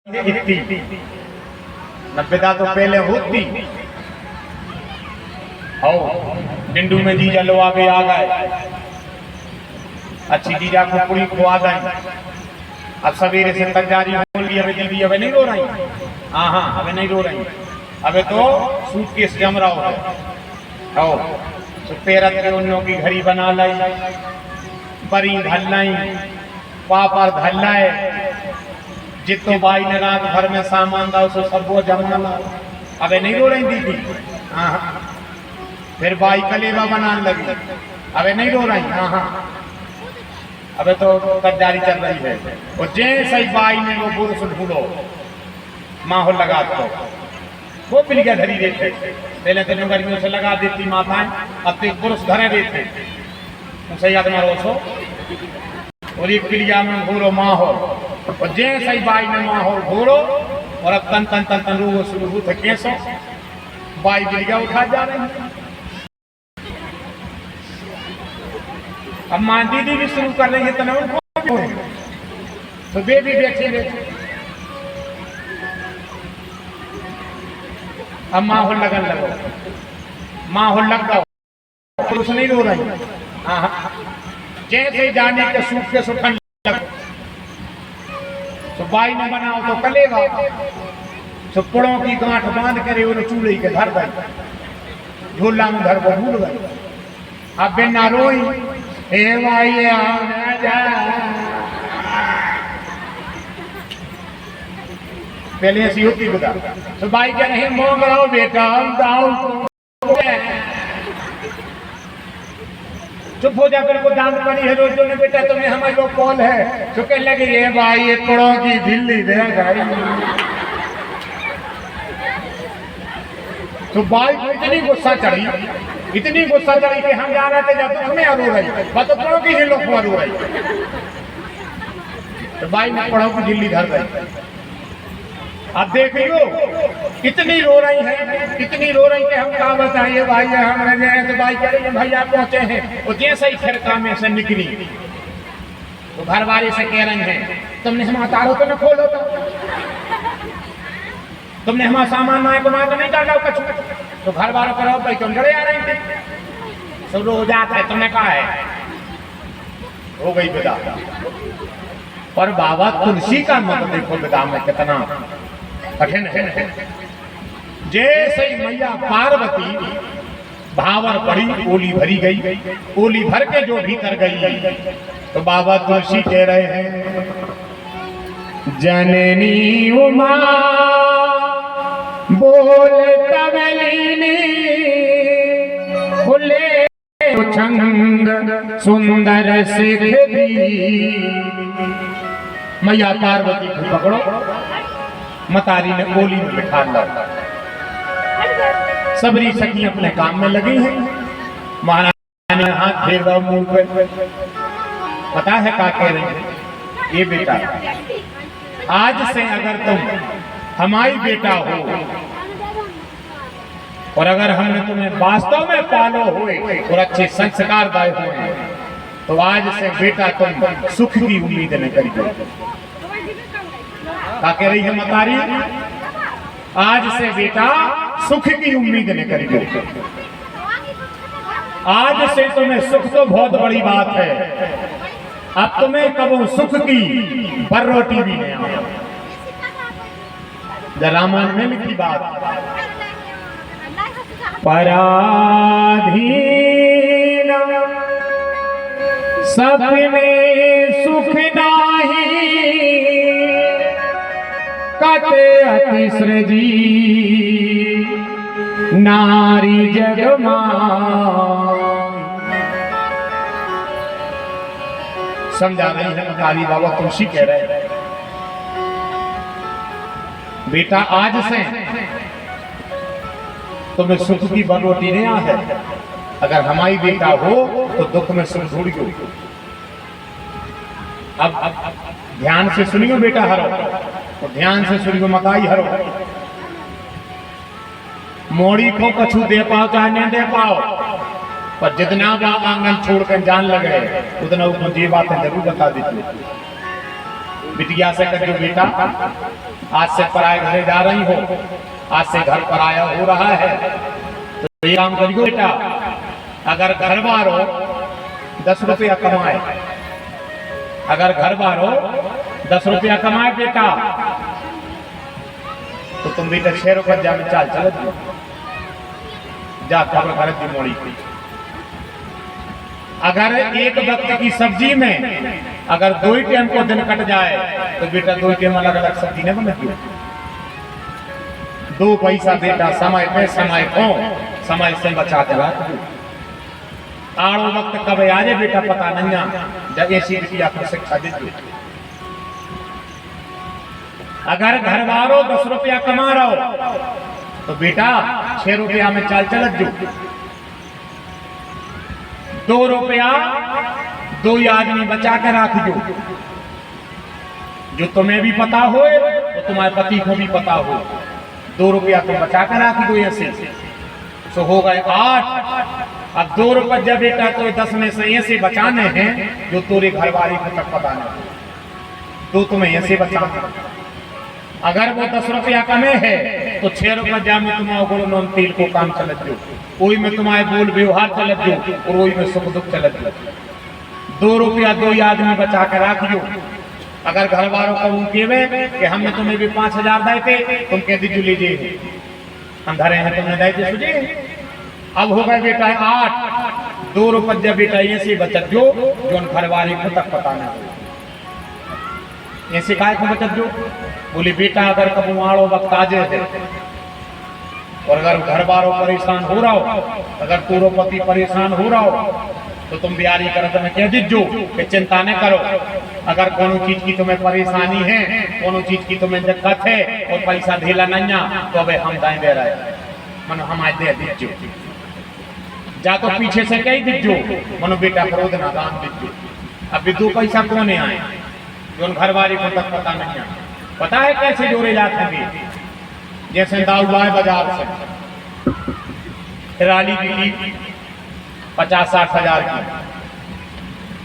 इतनी नब्बेदा तो पहले होती डिंडू में जीजा लो आगे आ गए। अच्छी जीजा को पूरी खुआ गई। अब सवेरे से तक जारी हो ली। अबे दीदी अबे नहीं रो रही। हाँ अबे नहीं रो रही। अबे तो सूटकेस जम रहा हो तो पेरत के उन्नों की घड़ी बना लाई, बरी धल लाई, पापड़ धल लाए। जितो बाई ने रात भर में सामान था उसको सब वो जमा ला। अबे नहीं रो रही दीदी। हाँ फिर बाई कलेवा बनाने लगी। अबे नहीं रो रही। हाँ अबे तो कटजारी चल रही है। और जैसे ही बाई ने वो बुरुस ढूंढो माहौल लगा दो वो पिलिया धरी देते। पहले तो गर्मियों से लगा देती माताएं, अब तो बुरुस धरे देते उसे याद मारो सो। और एक पिलिया में घूरो माहौल। और जैसे ही बाई ने माहौल घूरो और अब तन तन तन तन रू शुरू हुए कैसो बाई पिलिया उठा जा रही। अब माँ दीदी भी शुरू कर रही है तो बेबी बैठे रहते। अब माहौल लगन लगो, माहौल लग जाओ। पुरुष नहीं रो रही। जैसे जाने के सूख के सुखन लग तो बाई ने बनाओ तो कलेवा तो पुड़ों की गांठ बांध करे उन्हें चूल्हे के धर गई। झूला में धर को भूल गई। अब बिना रोई हे भाई पहले ऐसी होती बता तो भाई क्या नहीं मोंग रहो बेटा हम दाऊ चुप हो जा। फिर को दांत पड़ी है रोज ने बेटा तुम्हें हमारे लोग कौन है तो कहने लगे ये भाई ये कड़ों की दिल्ली दे भाई। तो भाई को इतनी गुस्सा चढ़ी कि हम जा रहे थे जब तो हमें रो रही बात तो की लोग रो रही। तो भाई ने कड़ों की दिल्ली धर गई। अब देखियो कितनी रो रही कि हम क्या बताइए भाई हम रह गए। तो भाई कह रही है भैया पहुंचे हैं। और जैसे ही खिड़का में से निकली तो घर वाले से कह रही हैं तुमने हमारा तारो तो न खोलो तो तुमने हमारा सामान ना को तो नहीं डाला कछु। तो घर वालों करो भाई तुम डरे आ रही थी सब रो जाता है। तुमने कहा है हो गई विदा। पर बाबा तुलसी का मत देखो विदा में कितना कठिन है। जैसे ही मैया पार्वती भावर पड़ी ओली भरी गई। ओली भर के जो भीतर गई तो बाबा तुलसी कह रहे हैं जननी उमा बोल तवलीनी फुले छंद सुंदर सिख दी। मैया पार्वती को पकड़ो मतारी ने ओली में बिठा ला। सबरी सखी अपने काम में लगी है। महाराज ने हाथ फेर दो मुंह पे। पता है क्या कह रही है ये बेटा आज से अगर तुम हमारी बेटा हो और अगर हमने तुम्हें वास्तव में पालो हुए और अच्छे संस्कार दाए हुए तो आज से बेटा तुम सुख की उम्मीद न करिए। क्या कह रही है मतारी आज से बेटा सुख की उम्मीद न करिए। आज से तुम्हें सुख तो बहुत बड़ी बात है। अब तुम्हें कबो सुख की बर्रोटी भी नहीं आया। रामायण में लिखी बात पराधीन सपने सुख नाही कते अतिसृजी नारी जगमा। समझा रही है काली बाबा तुलसी कह रहे हैं बेटा आज से तुम्हें सुख की बरोटी नहीं आ है। अगर हमारी बेटा हो तो दुख में सुख ढूंढ गई। अब ध्यान से सुनियो बेटा हरो तो ध्यान से सुनियो मकाई हरो। मोड़ी को कछु दे पाओ चाहे नहीं दे पाओ पर जितना बाप आंगन छोड़कर जान लगे उतना उसको ये बातें जरूर बता दीजिए। बिटिया से कर जो बेटा आज से पराए घरे जा रही हो, आज से घर पराया हो रहा है, तो ये काम करियो बेटा। अगर घर बार हो 10 रुपया कमाए, अगर घर बार हो 10 रुपया कमाए बेटा, तो तुम बेटा 6 रुपया जा में चाल चल जा खबर घर की मोड़ी की। अगर एक वक्त की सब्जी में अगर 2 ही टाइम को दिन कट जाए तो बेटा 2 टाइम अलग अलग सब्जी नहीं बनती। 2 पैसा बेटा समय पे समय को समय से बचा के रख। आड़ो वक्त कब आ जाए बेटा पता नहीं, जब ऐसी रुपया को शिक्षा दीजिए। अगर घर वालों 10 रुपया कमा रहा हो तो बेटा 6 रुपया में चाल चलत जो। 2 रुपया 2 आदमी बचा के रख जो तुम्हें भी पता हो तो तुम्हारे पति को भी पता हो। 2 रुपया तुम बचा के रख दो, ऐसे तो हो गए 8। अब 2 रुपया जब बेटा तो 10 में से ऐसे बचाने हैं जो तोरे घर वाले को तक पता नहीं, तो तुम्हें ऐसे बचाना। अगर वो 10 रुपया कमे है तो 6 रुपया जा में तुम्हारा गुड़ नोन तेल को काम चलत जो, वही में तुम्हारे बोल व्यवहार चलत जो, और वही में सुख दुख चलत जो। 2 रुपया 2 आदमी बचा कर रख जो। अगर घर वालों को केवे कि हमने तुम्हें भी 5000 दाए थे, तुम कह दीजिए लीजिए हम धरे हैं तुमने दाए थे सुझे। अब हो गए बेटा 8। 2 रुपया बेटा ऐसे बचत जो घर वाले को तक पता ना हो, ऐसे काय को बचत जो। बोले बेटा अगर कब आड़ो वक्त आ जाए और अगर घर वालों परेशान हो रहा हो, अगर तोरो पति परेशान हो रहा हो, तो तुम बियारी कर तुम्हें कह दीजो कि चिंता न करो। अगर कोनो चीज की तुम्हें परेशानी है, कोनो चीज की तुम्हें दिक्कत है और पैसा ढीला नहीं, तो अब हम दाएं दे रहे मनो हम आज दे दीजो। जा तो पीछे से कह दीजो मनो बेटा क्रोध ना दान दीजो। अब 2 पैसा कौन आए जो घर वाले को तक पता नहीं है। पता है कैसे जोड़े जाते हैं? जैसे दाऊ लाए बाजार से ट्राली की 50-60 हजार की,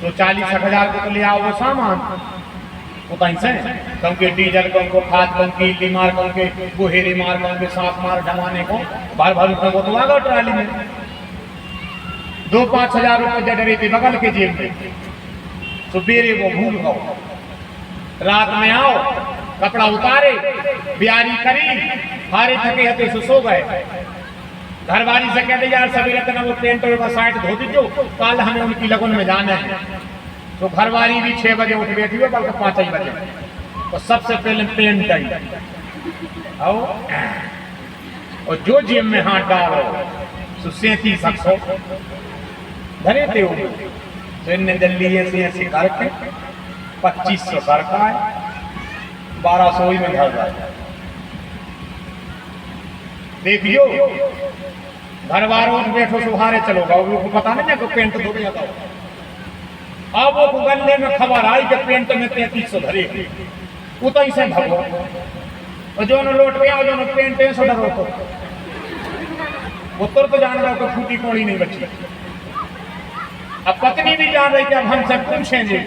तो 40-60 को तो ले आओ वो सामान उतनी से कम के डीजल कम को खाद कम की लीमार कम के गोहेरी मार कम के सांप मार जमाने को बार बार रुपये को तो आ गया ट्राली में। 2-5 हजार रुपये जड़ रही थी बगल के जेब में, सुबेरे वो भूल गो, रात में आओ कपड़ा उतारे बियारी करी हारे थके हते सो गए। घरवाली से कहते यार सवेरे तना वो पेंट और शर्ट धो दीजो, कल हमें उनकी लगन में जाना है। तो घरवाली भी 6 बजे उठ बैठी हो, बल्कि 5 ही बजे। तो सबसे पहले पेंट आई और जो जेब में हाथ डालो तो 3700 धरे थे वो। तो इनने दिल्ली ऐसे करके 2500 करका है, 1200 ही में घर जाए। देखियो घर वालों बैठो सुहारे चलोगा, वो पता नहीं है पेंट धो गया था। अब वो गले में खबर आई कि पेंट में 3300 धरे उतई से भगो और जो लोट गया जो पेंट 100 डरो तो वो तो जान रहा तो फूटी कोड़ी नहीं बची। अब पत्नी भी जान रही कि अब हमसे पूछेंगे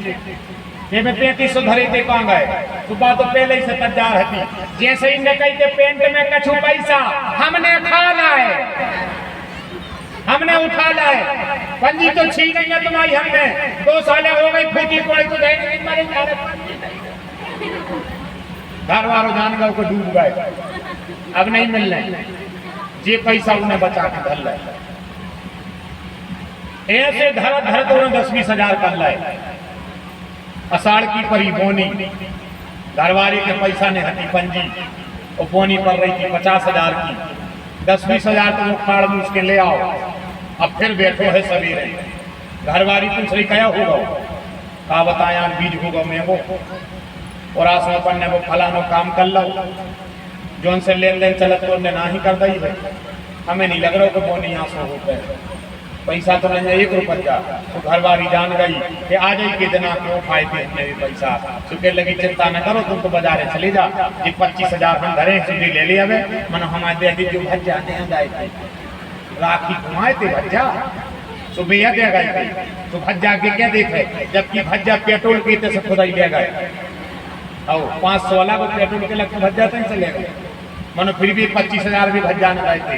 ये में 3300 धरे थे कहाँ गए। सुबह तो पहले ही से तैयार थी, जैसे ही ने कही के पेंट में कछु पैसा हमने खा लाए, हमने उठा लाए। पंजी तो छीन गई है तुम्हारी, हमने 2 साल हो गई फूटी कोड़ी तो घर वालों जान गए को डूब गए, अब नहीं मिल रहे। ये पैसा उन्हें बचा के धर लाए, ऐसे धर धर तो 10-20 हजार कर लाए। अषाढ़ की परी बोनी, घरवाली के पैसा ने हटी पंजी और बोनी पड़ रही थी 50 हजार की। 10-20 हजार तो वो खाड़ में उसके ले आओ। अब फिर बैठो है सवेरे, घरवाली पूछ रही क्या होगा, कहा बताया बीज होगा मैं वो और आसमा पर ने वो फलानो काम कर लो जो उनसे लेन देन चलत तो उन्हें ना ही कर दी है। हमें नहीं लग रहा कि बोनी यहाँ से होते पैसा तो नहीं 1 रुपया। तो घरवाली जान गई कि आ जाए के दिन क्यों खाए थे हमने भी पैसा। तो कह लगी चिंता न करो तुम तो बाजारे चले जा, ये 25 हजार हम धरे सीधे ले लिया मनो हमारे दे दी जो भज्जा जाए थे राखी घुमाए थे भज्जा सुबह दे गए थे। तो भज्जा के क्या देखे जबकि भज्जा पेट्रोल पीते से खुदा ही ले गए। और 500 वाला को पेट्रोल के लगता भज जाता ही चलेगा, मनो फिर भी 25,000 भी भज जाने लाए थे।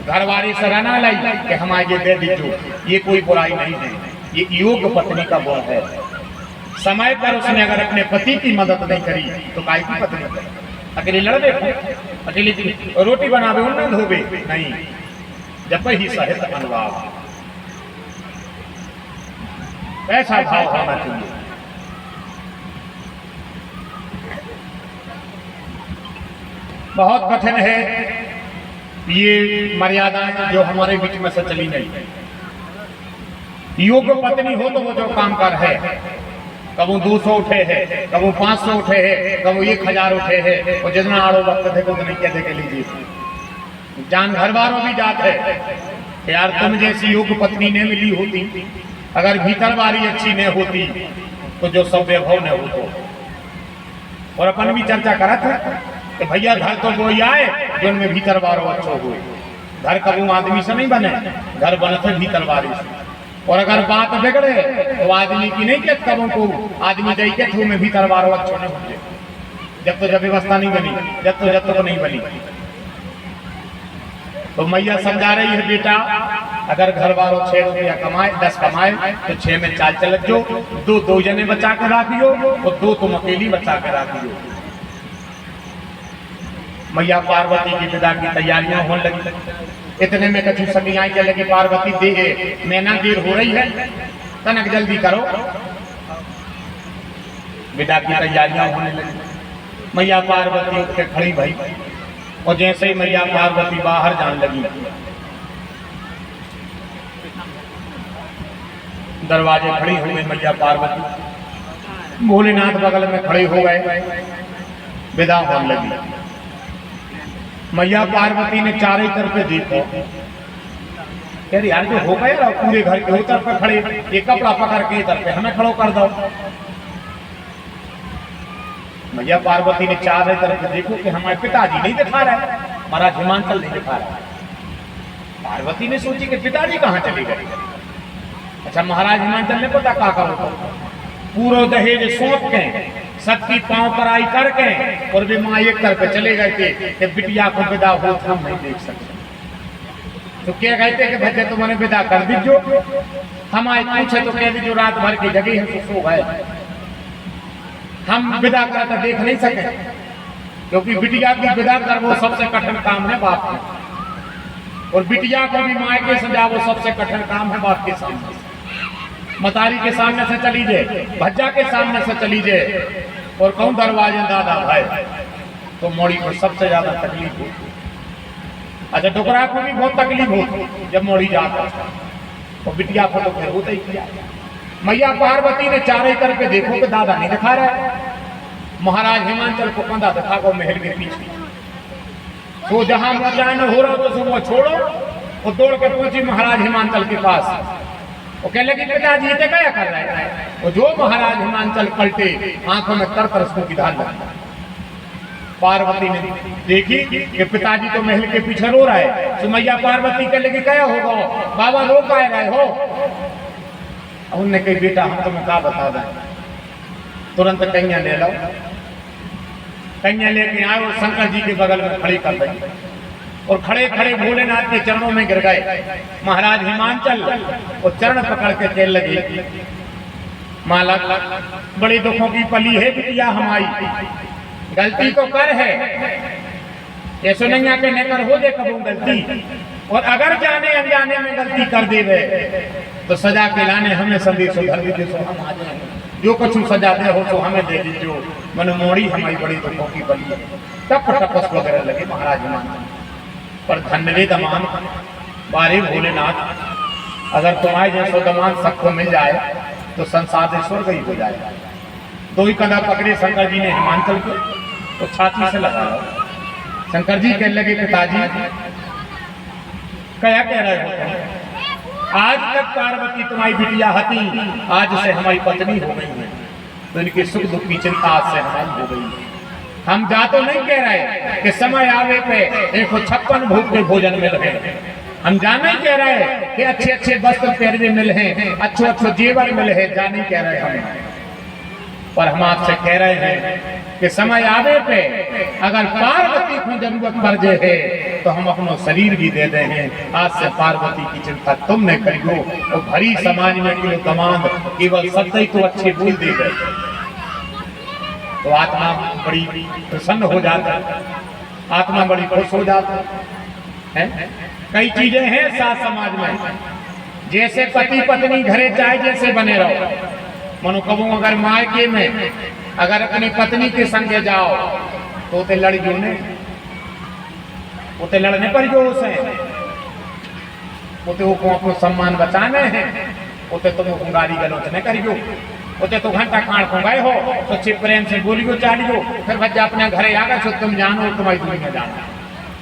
घर वाली सराहना लाई कि हम आगे दे दीजिए, ये कोई बुराई नहीं है, ये योग्य पत्नी का गुण है। समय पर उसने अगर अपने पति की मदद नहीं करी तो काय की पत्नी करे? अकेले लड़बे, अकेली रोटी बनावे उन्हें धोबे नहीं, जब ही सहित अनुभाव, ऐसा भाव होना चाहिए। बहुत कठिन है ये मर्यादाएं जो हमारे बीच में से चली नहीं। योग्य पत्नी हो तो वो जो काम कर है, कबू 200 उठे है, कबू 500 उठे है, कबू 1000 उठे है, और जितना आड़ो वक्त थे तो नहीं कहते के लीजिए। जान घर वालों भी जात है यार, तुम जैसी योग्य पत्नी ने मिली होती, अगर भीतर वाली अच्छी न होती तो जो सब वैभव न हो। और अपन भी चर्चा करा था कि भैया घर तो वो आए जो उनमें भीतर वालों अच्छो हुए। घर कबू आदमी से नहीं बने, घर बनते भीतर वाली से। और अगर बात बिगड़े तो आदमी की नहीं कहते कबों को आदमी दे के थू में भीतर वालों अच्छो नहीं होते, जब व्यवस्था नहीं बनी, जब तक नहीं बनी। तो मैया समझा रही है बेटा, अगर घर वालों 6 रुपया कमाए 10 कमाए तो 6 में चाल चल जो, 2 जने बचा के रखियो और 2 तुम अकेली बचा के रखियो। मैया पार्वती की विदा की तैयारियां होने लगी। इतने में कछु सभी आई के लगी, पार्वती दे मैना देर हो रही है, तनक जल्दी करो। विदा की तैयारियां होने लगी। मैया पार्वती उठ के खड़ी भई, और जैसे ही मैया पार्वती बाहर जाने लगी, दरवाजे खड़ी हो गई मैया पार्वती, भोलेनाथ बगल में खड़े हो गए, विदा होने लगी। मैया पार्वती ने चारों तरफ देखो, यार यार जो हो गया पूरे घर के तरफ पे खड़े, एक कपड़ा पकड़ के तरफ हमें खड़ो कर दो। मैया पार्वती ने चारों तरफ देखो कि हमारे पिताजी नहीं दिखा रहे, महाराज हिमांचल नहीं दिखा रहा। पार्वती ने सोची कि पिताजी कहाँ चले गए। अच्छा, महाराज हिमांचल ने पता क्या करो, पूरा दहेज सौंप के सबकी पांव पर आई करके और वे माँ एक तरफ चले गए थे कि बिटिया को विदा हो हम नहीं देख सकते। तो क्या कहते कि भैया तुम्हारे विदा कर दीजो, हम आए पूछे तो कह दीजो रात भर की जगह हम सो गए, हम विदा करके देख नहीं सके, क्योंकि बिटिया की विदा कर वो सबसे कठिन काम है बाप का, और बिटिया को भी माँ के सजा वो सबसे कठिन काम है बाप के सामने। मतारी के सामने से चली जाए, भज्जा के सामने से चली जाए, और कौन दरवाजे दादा भाई, तो मोड़ी को सबसे ज्यादा तकलीफ हो। अच्छा, डुकरा को भी बहुत तकलीफ हो जब मोड़ी जाता, और बिटिया को तो फिर होता ही किया। मैया पार्वती ने चारों तरफ देखो कि दादा नहीं दिखा रहा है। महाराज हिमांचल को कंधा दिखा को महल के पीछे, तो जहां जान हो रहा तो सुबह छोड़ो और दौड़ के पहुंची महाराज हिमांचल के पास। वो कह लगे पिताजी ये क्या कर रहे हैं। और जो महाराज हिमांचल पलटे, आंखों में तर उसको की धार लगी। पार्वती ने देखी कि पिताजी तो महल के पीछे रो रहा है, तो मैया पार्वती कह लगी क्या होगा बाबा, रो पाए रहे हो। उनने कही बेटा हम तुम्हें क्या बता दें, तुरंत कन्या ले लो। कन्या लेके आए और शंकर जी के बगल में खड़ी कर दी, और खड़े खड़े भोलेनाथ के चरणों में गिर गए। महाराज हिमांचल और चरण पकड़ के कह लगे, माला बड़े दुखों की पली है बिटिया हमारी, गलती तो कर है, ये सुनैया के नेकर हो दे कबू गलती, और अगर जाने अनजाने में गलती कर देवे तो सजा के लाने हमें संदेश धर दीजिए, सो हम आ जाए, जो कुछ सजा दे हो तो हमें दे दीजिए, मन मोड़ी हमारी बड़ी दुखों की बली। टप टपस वगैरह लगे महाराज हिमांचल पर। धन्यवे दमान बारे भोलेनाथ, अगर तुम्हारे जैसो दमान सबको मिल जाए तो संसार से स्वर्ग ही हो जाए। 2 ही कदम पकड़े शंकर जी ने हिमांचल को, तो छाती से लगाया। शंकर जी कहने लगे पिताजी क्या कह रहे हो, आज तक पार्वती तुम्हारी बिटिया हती, आज से हमारी पत्नी हो गई है, तो इनके सुख दुख की चिंता आज से हमारी हो गई है। हम जा तो नहीं कह रहे कि समय आवे पे इनको 56 भूख के भोजन मिल रहे, हम जाना ही कह रहे हैं कि अच्छे अच्छे वस्त्र पहनने मिले हैं, अच्छे अच्छे जेवर मिले हैं, जा नहीं कह रहे हम। पर हम आपसे कह रहे हैं कि समय आवे पे अगर पार्वती को जरूरत पड़ जाए तो हम अपना शरीर भी दे दे हैं। आज से पार्वती की चिंता तुम न करियो। तो भरी समाज में किलो कमांड केवल शब्द ही तो अच्छे बोल दे गए तो आत्मा बड़ी प्रसन्न हो जाता है, आत्मा बड़ी खुश हो जाता है। कई चीजें हैं साथ समाज में, जैसे पति पत्नी घरे चाहे जैसे बने रहो। मनो कबू अगर मायके में अगर अपनी पत्नी के संगे जाओ तो ते लड़ जो ने, उते लड़ने पर जो उसे उते वो अपनो सम्मान बचाने हैं, उते तुम गाली गलौज न करियो, उते तो घंटा कान को गए हो तो चिप प्रेम से बोलियो चालियो, फिर बच्चा अपने घरे आ गए तुम जानो तुम्हारी दुनिया जाना।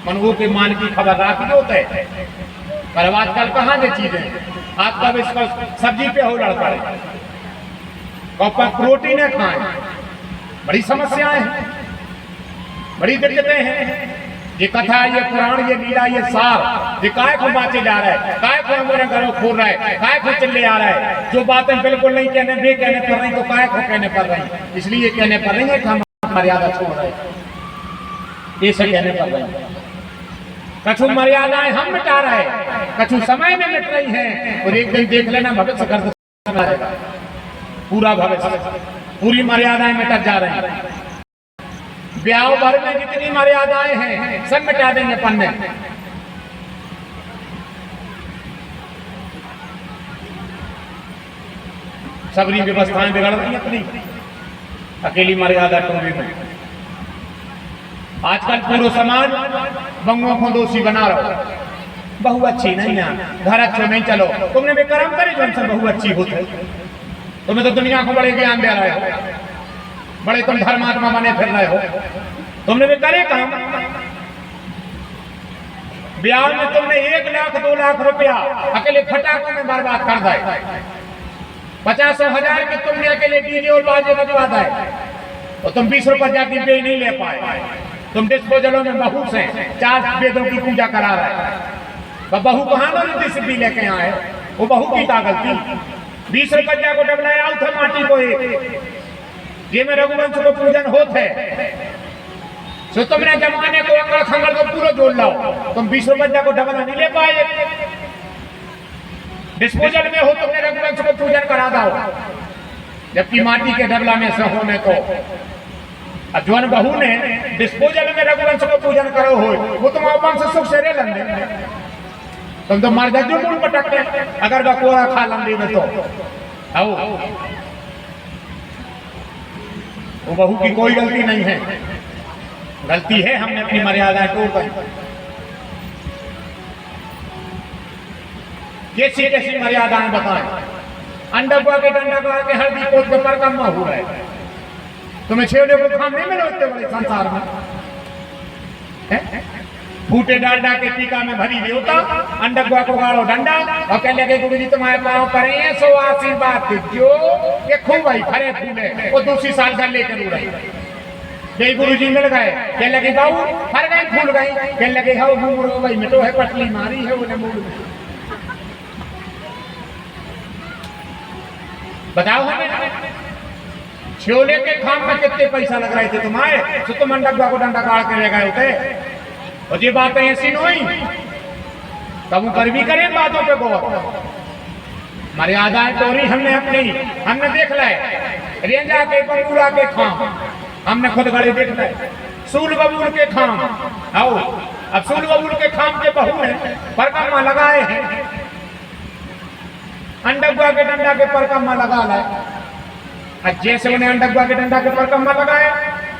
मन वो के मान की खबर राखियो होते पर आजकल कहाँ ये चीजें आपका विश्वास सब्जी पे हो लड़ पड़े, कौपा रोटी न खाए, बड़ी समस्याएं हैं, बड़ी दिक्कतें हैं। ये कथा, ये पुराण, ये लीला, ये सार, ये काय को बाँचे जा रहा है, काय को हमारे घरों खोल रहा है, काय को चले आ रहा है। जो बातें बिल्कुल नहीं कहने बे कहने पर रही तो काय को कहने पर रही, इसलिए कहने पर रही है कि हम मर्यादा छोड़ रहे हैं, ये सब कहने पर रही। कछु मर्यादाएं हम मिटा रहे हैं, कछु समय में मिट रही हैं, और एक दिन देख लेना भविष्य कर पूरा भविष्य पूरी मर्यादाएं मिट जा रही हैं। ब्याह भर में जितनी मर्यादाएं हैं सब मिटा देंगे पन्ने। सबरी व्यवस्थाएं बिगड़ रही अपनी अकेली मर्यादा टोली में। आजकल पूरा समाज बंगों को दोषी बना रहा, बहु अच्छी नहीं है, घर अच्छे नहीं, चलो तुमने भी कर्म करे जो हमसे बहु अच्छी होते, तुम्हें तो दुनिया को बड़े ज्ञान दे रहे हो, बड़े तुम धर्मात्मा बने फिर रहे हो, तुमने भी करे काम। ब्याह में तुमने 1 लाख 2 लाख रुपया अकेले फटाकों में बर्बाद कर दिए, 50,000 के तुमने अकेले डीजे और बाजे बजवा दिए, और तुम 20 रुपये जाती पे नहीं ले पाए। तुम डिस्पोजलों में बहू से 4 वेदों की पूजा करा रहे, बहू कहाँ ना सिद्धि लेके आए, वो बहू की ताकत थी। 20 रुपया को डबलाया था माटी को एक, ये में रघुवंश को पूजन होते, सो तुमने जमाने को अंगड़ खंगड़ को पूरा जोड़ लाओ, तुम 20 रुपया को डबला नहीं ले पाए। डिस्पोजल में हो तुमने रघुवंश को पूजन करा दो, जबकि माटी के डबला में से होने को जौन बहू ने डिस्पोजल में रघुवंश को पूजन करो हो, वो तुम वंश सुख से रे लंदे, तुम तो मर जो मूल पटकते अगर बकोरा खा लंदी में तो आओ। वो बहू की कोई गलती नहीं है, गलती है हमने अपनी मर्यादा तोड़ दी। कैसी कैसी मर्यादाएं बताएं, अंडा के डंडा का के हल्दी पोत के पर कम हो रहा है, तुम्हें छेड़े को काम नहीं मिले इतने बड़े संसार में। फूटे डालडा के टीका में भरी देवता, अंडा को गाड़ो डंडा और कह लगे गुरु जी तुम्हारे पाँव पड़े हैं सो आशीर्वाद जो ये खूब भाई भरे फूले, वो दूसरी साल का लेकर उड़ रही। गुरु जी मिल गए, कह लगे बाबू हर गए फूल गई, कह लगे हाँ घूम भाई मिटो है पटली मारी है उन्हें मूल में। बताओ हमें छोले के खाम में कितने पैसा लग रहे थे तुम्हारे, तो तुम अंडा को डंडा गाड़ के ले गए थे, और ये बातें ऐसी नहीं तब वो कर भी करें बातों पे गौर। मर्यादाएं तोड़ी हमने अपनी, हमने देख लाए रेंजा के बबूरा के खाम, हमने खुद गड़े देख लाए सूल बबूल के खाम। आओ अब सूल बबूल के खाम के बहू ने परकम्मा लगाए हैं, अंडा के डंडा के परकम्मा लगा लाए। जैसे उन्हें अंडा के डंडा के परकम्मा लगाए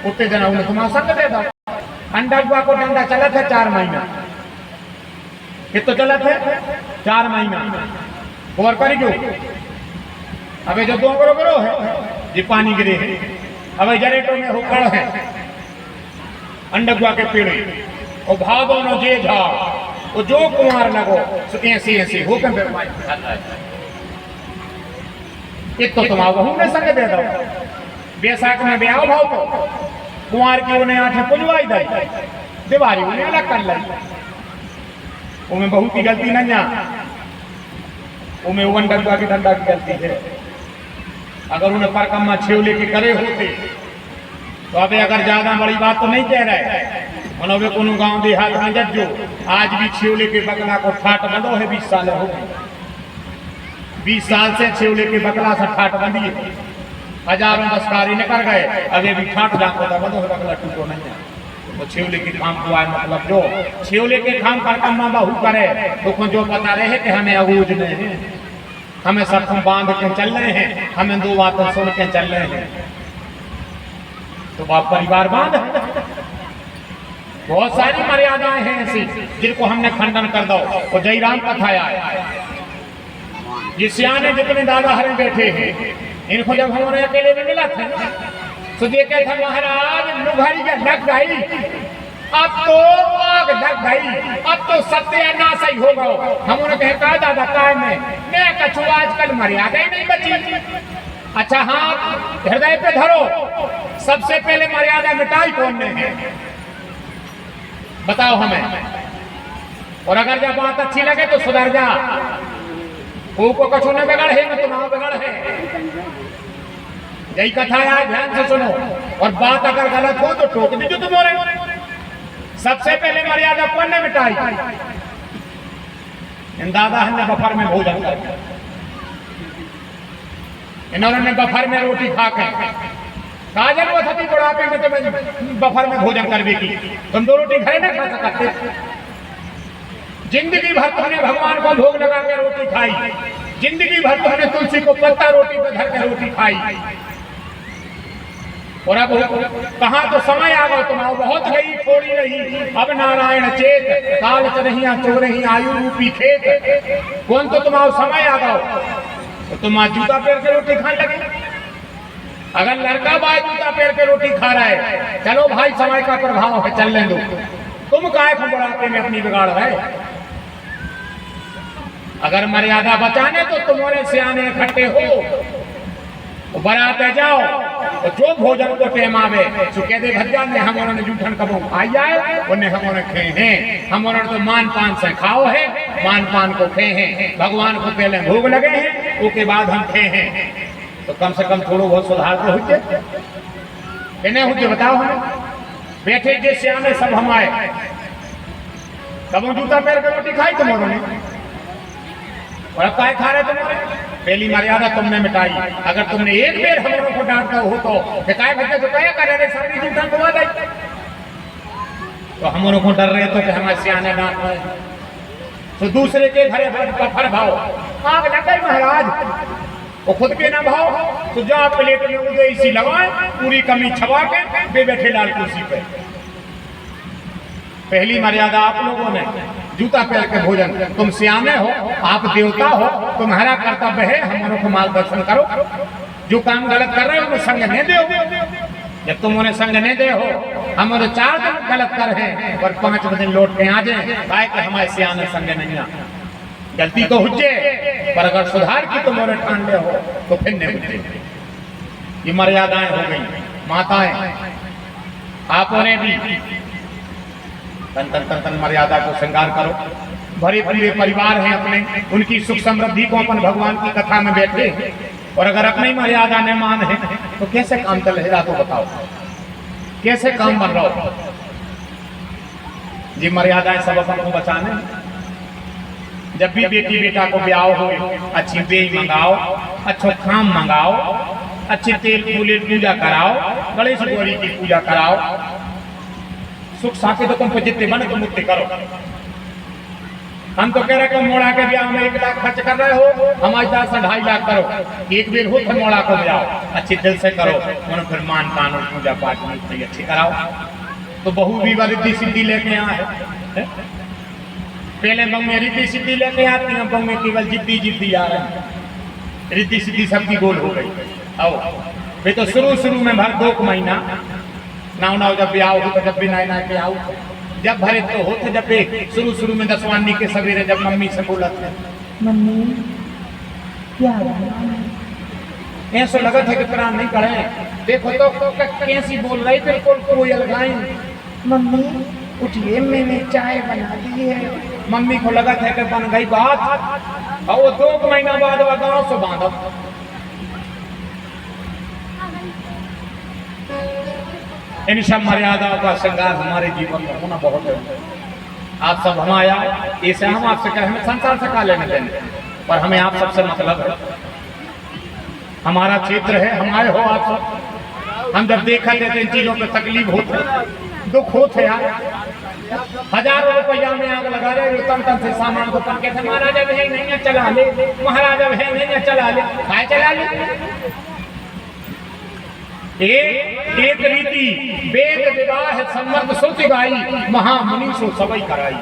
उतने जना उन्हें तुम्हारा संग दे दो। अंडा को डंडा चला था 4 महीना, ये तो चला था 4 महीना और करी जो अबे जो 2 बरो है ये पानी गिरे है, अब जरेटो में हो खड़ है अंडा के पेड़ और भागो न जे झा वो जो कुमार लगो ऐसी ऐसी हो कर एक तो तुम बहू ने संग दे दो। बैसाख में ब्याह भाव को कुमार की उन्हें आंखें पुजवाई दी, दिवाली उन्हें अलग कर ली, उनमें बहू की गलती नहीं है, उनमें वन डंडा की गलती है। अगर उन्हें परकम्मा छेवले के करे होते तो अबे अगर ज्यादा बड़ी बात तो नहीं कह रहे। मनोवे कोनो गांव देहात में जज्जो आज भी छेवले के बकला को ठाट बंधो है। 20 साल हो गए, 20 साल से छेवले के बकला से ठाट बंधी है। हजारों दस्कारी निकल गए, अभी भी ठाट जाको था बंधो है बकला टूटो नहीं है। तो छेवले के काम को आए मतलब जो छेवले के काम पर कम्मा बहू करे तो जो पता रहे कि हमें अबूझ नहीं है, हमें सब बांध के चल रहे हैं, हमें 2 बातें सुन के चल रहे हैं। तो बाप परिवार बांध। बहुत सारी मर्यादाएं हैं ऐसी जिनको हमने खंडन कर दो। और जयराम कथाया ये सियाने जितने दादा हरे बैठे हैं, इनको जब हमारे अकेले में मिला था तो देखे थे महाराज लुघरी के लग गई, अब तो आग लग गई, अब तो सत्यानाश ही होगा। हम उन्हें कहे कहा दादा काय में मैं कछु आजकल मर्यादा ही नहीं बची। अच्छा हाथ हृदय पे धरो, सबसे पहले मर्यादा मिटाई कौन ने है बताओ हमें। और अगर जब बात अच्छी लगे तो सुधर जा। को कछु न बिगड़ है न तुम्हारा बिगड़ है। यही कथा है, ध्यान से सुनो। और बात अगर गलत हो तो टोक दीजिए तुम्हारे। सबसे पहले मर्यादा कौन ने मिटाई? इन दादा ने बफर में भोजन किया, इन्होंने बफर में रोटी खा के काजल वो थी बुढ़ापे में तो बफर में भोजन करने की तुम 2 रोटी खाए ना खा सकते। जिंदगी भर तुमने भगवान को भोग लगा के रोटी खाई, जिंदगी भर तुमने तुलसी को पत्ता रोटी पे धर के रोटी खाई। और अब कहा तो समय आ गया, तुम्हारा बहुत गई थोड़ी रही, अब नारायण चेत काल चरहिया चोरही आयु रूपी खेत। कौन तो तुम्हारा समय आ गया तो तुम आज जूता पहन के रोटी खाने लगे। अगर लड़का भाई जूता पहन के रोटी खा रहा है, चलो भाई समय का प्रभाव है चलने दो, तुम काय को बुढ़ापे में अपनी बिगाड़ रहे। अगर मर्यादा बचाने तो तुम्हारे सियाने इकट्ठे हो, बराते जाओ और जो भोजन को टेम आवे तो कह दे भैया ने हम उन्होंने जूठन कबो खाई जाए, उन्हें हम उन्हें खे हैं, हम उन्होंने तो मान पान से खाओ है, मान पान को खे हैं, भगवान को पहले भोग लगे हैं, उसके बाद हम खे हैं। तो कम से कम थोड़ा बहुत सुधार तो होते नहीं होते बताओ हमें। बैठे जे सियाने सब हम आए, कबो जूता पहन के रोटी खाई तुम उन्होंने, और अब काय खा रहे तुमने? पहली मर्यादा तुमने मिटाई। अगर तुमने एक बेर हम को डांटा हो तो काय बच्चे तो क्या कर रहे सारी जूठा घुमा दे, तो हम उनको डर रहे तो कि हमारे सियाने डांट रहे तो दूसरे के घरे बफर भाव आग लग गई महाराज, वो खुद के ना भाव तो जा प्लेट में उदय इसी लगाए पूरी कमी छवा के बे बैठे लाल कुर्सी पे। पहली मर्यादा आप लोगों ने जूता पहन के भोजन, तुम सियाने हो, आप देवता हो, तुम्हारा कर्तव्य है हम उनको मार्गदर्शन करो। जो काम गलत कर रहे हो उन्हें संग नहीं दो। जब तुम उन्हें संग नहीं दे हो, हम उन्हें 4 दिन गलत कर रहे हैं और 5 दिन लौट के आ जाए काय कि हमारे सियाने संग नहीं आ। गलती तो हुज्जे पर अगर सुधार की तुम उन्हें ठान ले हो तो फिर नहीं हुज्जे। ये मर्यादाएं हो गई। माताएं आप उन्हें भी तन मर्यादा को श्रृंगार करो। भरे पूरे परिवार हैं अपने, उनकी सुख समृद्धि को अपन भगवान की कथा में बैठे, और अगर अपनी मर्यादा न मान है तो कैसे काम चल रहा तो बताओ, कैसे काम बन रहा हो? ये मर्यादाएं सब अपन को बचाने। जब भी बेटी बेटा को ब्याह हो, अच्छी बेई मंगाओ, अच्छा खाम मंगाओ, अच्छे तेल फूले पूजा कराओ, गणेश गौरी की पूजा कराओ, सुख साथी तो तुम जितने बने तुम मुक्ति करो। हम तो कह रहे कि मोड़ा के ब्याह में 1 लाख खर्च कर रहे हो, हम आज 10 से 2.5 लाख करो। एक बेर हो तो मोड़ा को ब्याह अच्छे दिल से करो, उन्हें फिर मान पान और पूजा पाठ में अच्छी कराओ। तो बहू भी रिद्धि सिद्धि लेके यहाँ है। पहले बहू में रिद्धि सिद्धि लेके आती हैं, बहू में केवल जिद्दी आ रही, रिद्धि सिद्धि सबकी गोल हो गई। आओ वे तो शुरू में भर 2 महीना नाव जब ब्याह हो तो जब भी नए के आओ, जब भरे तो होते, जब शुरू में 10वां के सवेरे जब मम्मी से बोला था मम्मी क्या ऐसा लगा था कि प्राण नहीं करे, देखो तो कैसी बोल रही, बिल्कुल कोई अलगाई। मम्मी उठिए मैंने चाय बना दी है। मम्मी को लगा था कि बन गई बात, और 2 महीना बाद वह गाँव से बांधा इन सब मर्यादाओं का श्रृंगार हमारे जीवन में होना बहुत है। आप सब हम आया ऐसे हम आपसे कहें हमें संसार से का लेने देने, पर हमें आप सबसे मतलब है। हमारा क्षेत्र है, हम आए हो आप सब। हम जब देखा थे इन चीजों पे तकलीफ होते, दुख होते यार। हजारों रुपया में आग लगा रहे तन तन से सामान को पन के महाराजा है नहीं चला ले, महाराजा है नहीं चला ले, काय चला ले। एक रीति वेद विवाह सम्मत सुति गाई, महामुनि सो सबई कराई।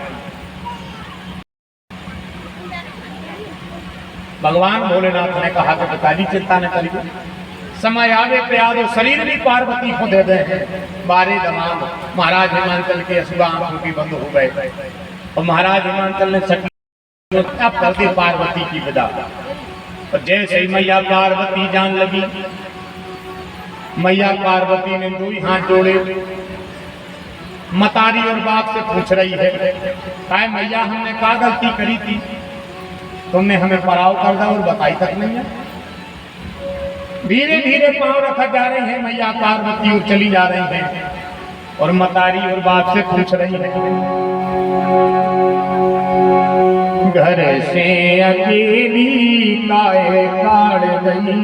भगवान भोलेनाथ ने कहा कि पिताजी चिंता न करिए, समय आवे प्रयादो शरीर भी पार्वती को दे दे। बारे दमाम महाराज हिमांचल के असुआ आंखों की बंद हो गए और महाराज हिमांचल ने सखी अब कर दी पार्वती की विदा। और जैसे ही मैया पार्वती जान लगी, मैया पार्वती ने दो हाथ जोड़े, मतारी और बाप से पूछ रही है, काय मैया हमने क्या गलती करी थी, तुमने हमें पराव कर दिया और बताई तक नहीं है। धीरे धीरे पांव रखा जा रही है मैया पार्वती और चली जा रही है और मतारी और बाप से पूछ रही है, घर से अकेली काहे काढ़ गई।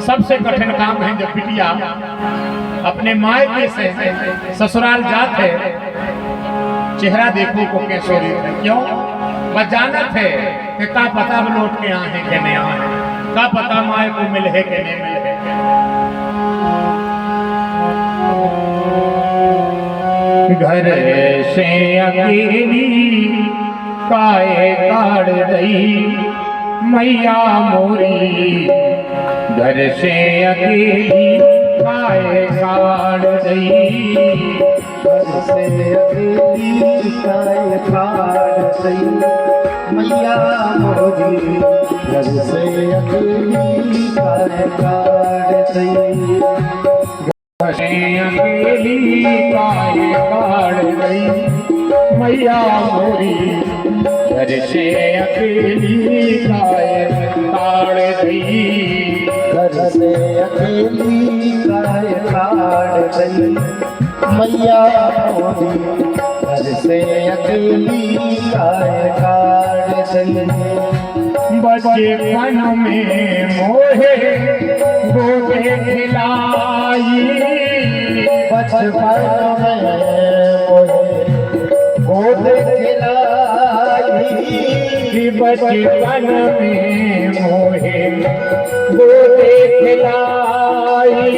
सबसे कठिन काम है जब बिटिया अपने मायके से ससुराल जाते, चेहरा देखने को कैसे रहते, क्यों बस जानत है कि का पता वो लौट के आए के नहीं आए, का पता माए को मिल है कि नहीं मिल है। घर से अकेली काहे काढ़ गई मैया मोरी, घर से अकेली काहे काढ़ गई। घर से अकेली काहे काढ़ गई मैया मोरी, घर से अकेली काहे काढ़ गई। घर से अकेली काहे काढ़ गई मैया मोरी, घर से अकेली काहे काढ़ गई। घर से अकेली काहे काढ़ गई मैया मोरी, घर से अकेली काहे काढ़ गई। बचपन में मोहे गोदे खिलाई, बचपन में मोहे गोद खिलाई। बचपन में मोहे गोदे खिलाई,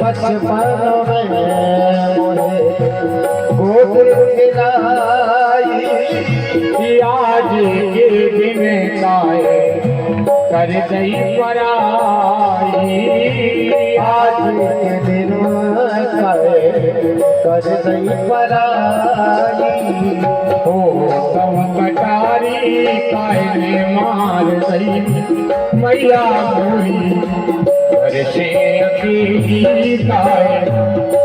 बचपन में मोहे गोद खिलाई। आज के दिन काहे कर दई पराई, आज के दिन काहे कर दई पराई। हो तब कटारी काहे ने मार दई मैया मोरी, घर से अकेली काहे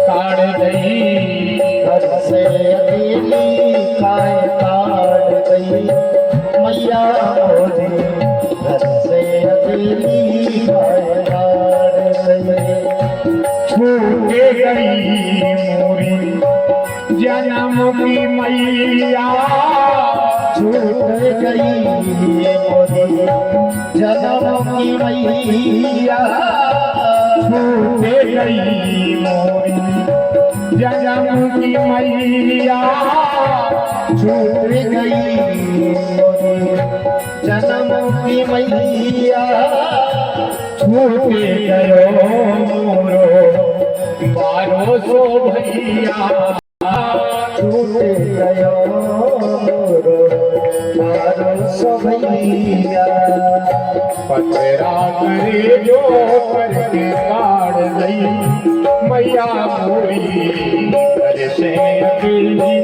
काढ़ दई। घर से अकेली काहे काढ़ गई मैया मोरी, घर से अकेली काहे काढ़ गई। छूटे गई मोरी जन्म की मैया, छूट गई मोरी जन्म की मैया। छूटे गई मोरी जन्म की मैया, छूट गई मोरी जन्म की मैया। छूटे गयो मोरो बारो सो भैया, छूट गयो मोरो बारो सो भैया। पथरा करे जो करके काढ़ गई मैया मोरी, घर से अकेली